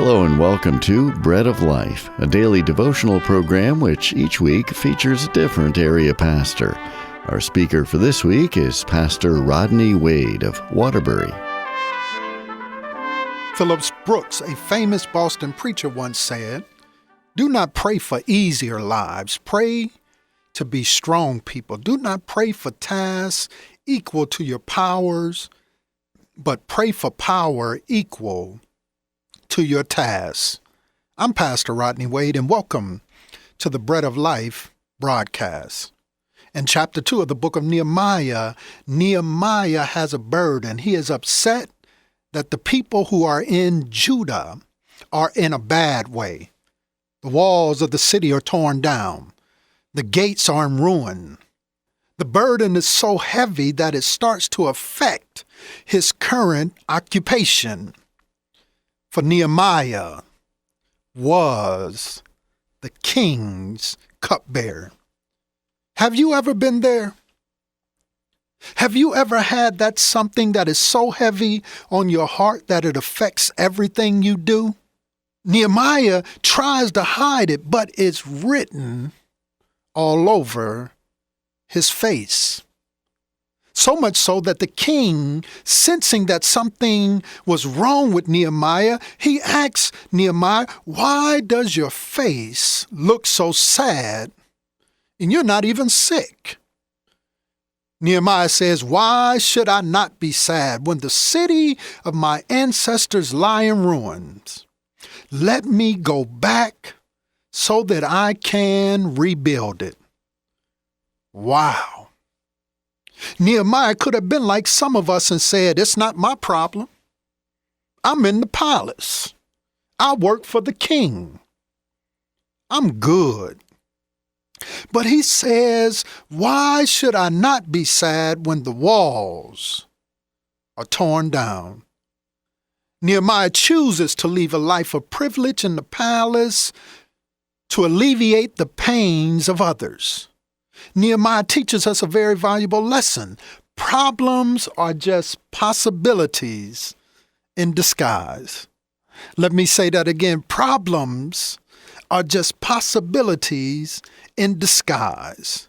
Hello and welcome to Bread of Life, a daily devotional program which each week features a different area pastor. Our speaker for this week is Pastor Rodney Wade of Waterbury. Phillips Brooks, a famous Boston preacher, once said, "Do not pray for easier lives. Pray to be strong people. Do not pray for tasks equal to your powers, but pray for power equal to your tasks." I'm Pastor Rodney Wade, and welcome to the Bread of Life broadcast. In chapter 2 of the book of Nehemiah, Nehemiah has a burden. He is upset that the people who are in Judah are in a bad way. The walls of the city are torn down. The gates are in ruin. The burden is so heavy that it starts to affect his current occupation. For Nehemiah was the king's cupbearer. Have you ever been there? Have you ever had that something that is so heavy on your heart that it affects everything you do? Nehemiah tries to hide it, but it's written all over his face. So much so that the king, sensing that something was wrong with Nehemiah, he asks Nehemiah, "Why does your face look so sad and you're not even sick?" Nehemiah says, "Why should I not be sad when the city of my ancestors lie in ruins? Let me go back so that I can rebuild it." Wow. Nehemiah could have been like some of us and said, "It's not my problem. I'm in the palace. I work for the king. I'm good." But he says, "Why should I not be sad when the walls are torn down?" Nehemiah chooses to live a life of privilege in the palace to alleviate the pains of others. Nehemiah teaches us a very valuable lesson. Problems are just possibilities in disguise. Let me say that again. Problems are just possibilities in disguise.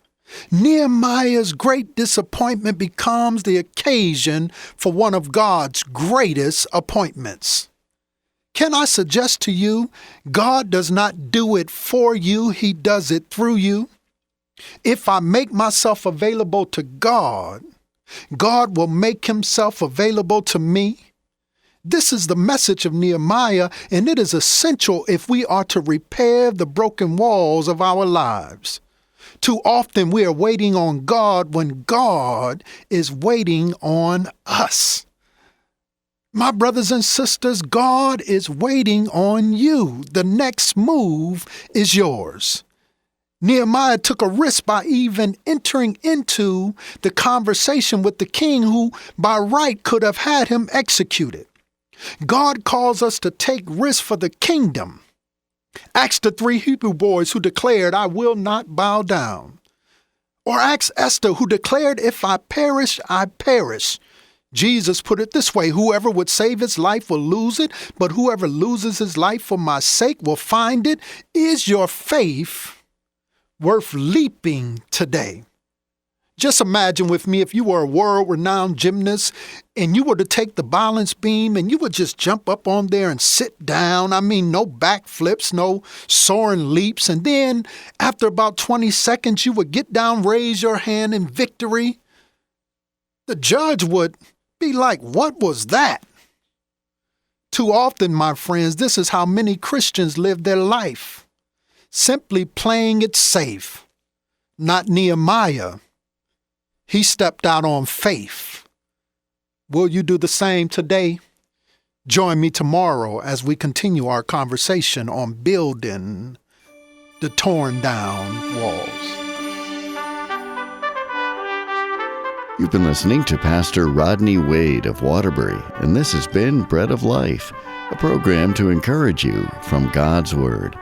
Nehemiah's great disappointment becomes the occasion for one of God's greatest appointments. Can I suggest to you, God does not do it for you, He does it through you. If I make myself available to God, God will make Himself available to me. This is the message of Nehemiah, and it is essential if we are to repair the broken walls of our lives. Too often we are waiting on God when God is waiting on us. My brothers and sisters, God is waiting on you. The next move is yours. Nehemiah took a risk by even entering into the conversation with the king who by right could have had him executed. God calls us to take risks for the kingdom. Ask the 3 Hebrew boys who declared, "I will not bow down." Or ask Esther who declared, "If I perish, I perish." Jesus put it this way, "Whoever would save his life will lose it, but whoever loses his life for my sake will find it." Is your faith worth leaping today? Just imagine with me if you were a world-renowned gymnast and you were to take the balance beam and you would just jump up on there and sit down. I mean, no backflips, no soaring leaps. And then after about 20 seconds, you would get down, raise your hand in victory. The judge would be like, "What was that?" Too often, my friends, this is how many Christians live their life. Simply playing it safe. Not Nehemiah. He stepped out on faith. Will you do the same today? Join me tomorrow as we continue our conversation on building the torn down walls. You've been listening to Pastor Rodney Wade of Waterbury, and this has been Bread of Life, a program to encourage you from God's Word.